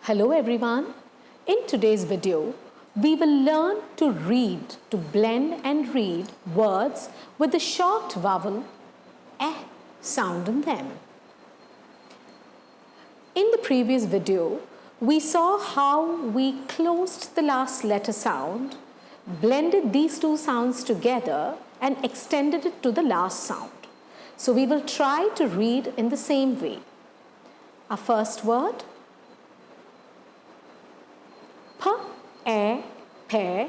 Hello everyone. In today's video, we will learn to read, to blend and read words with the short vowel eh sound in them. In the previous video, we saw how we closed the last letter sound, blended these two sounds together and extended it to the last sound. So we will try to read in the same way. Our first word, p, e, pe,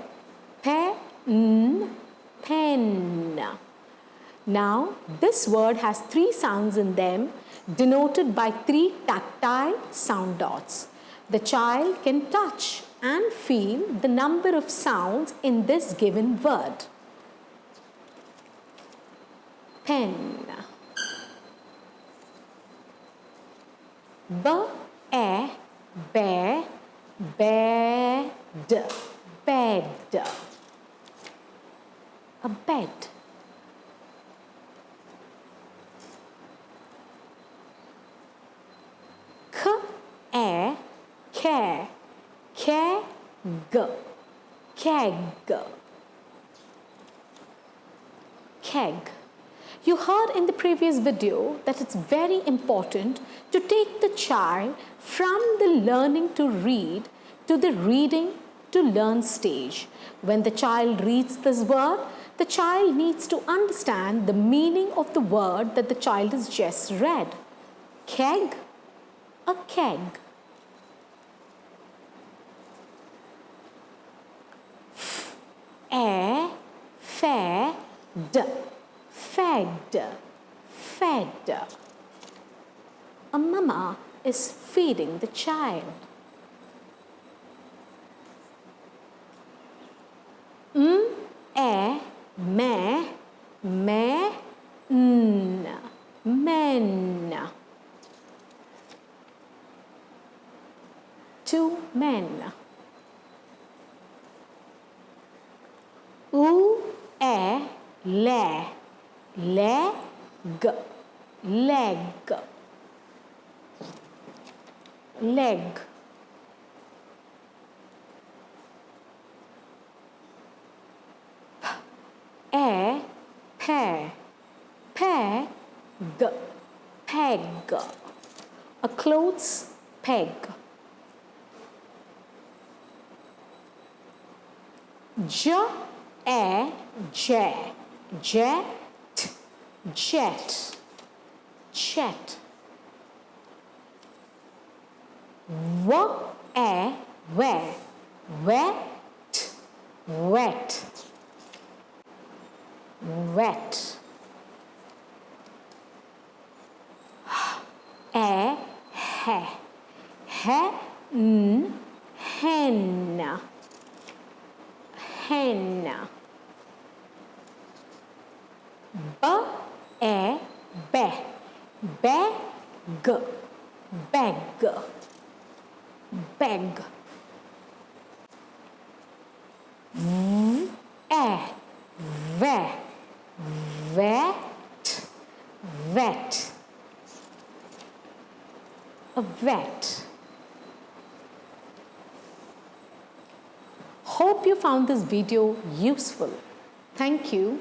pen, pen. Now, this word has three sounds in them denoted by three tactile sound dots. The child can touch and feel the number of sounds in this given word. Pen. B, e, be, bed, bed. A bed. K, e, ke, keg, keg, keg. You heard in the previous video that it's very important to take the child from the learning to read to the reading to learn stage. When the child reads this word, the child needs to understand the meaning of the word that the child has just read. Keg, a keg. Fed, fed, fed. A mama is feeding the child. Me, men. Two men. Leg, leg, leg. Peg, peg. A clothes peg. Jet, jet. Wet, wet. Hen, hen. Beg, beg. Vet. A vet. Hope you found this video useful. Thank you.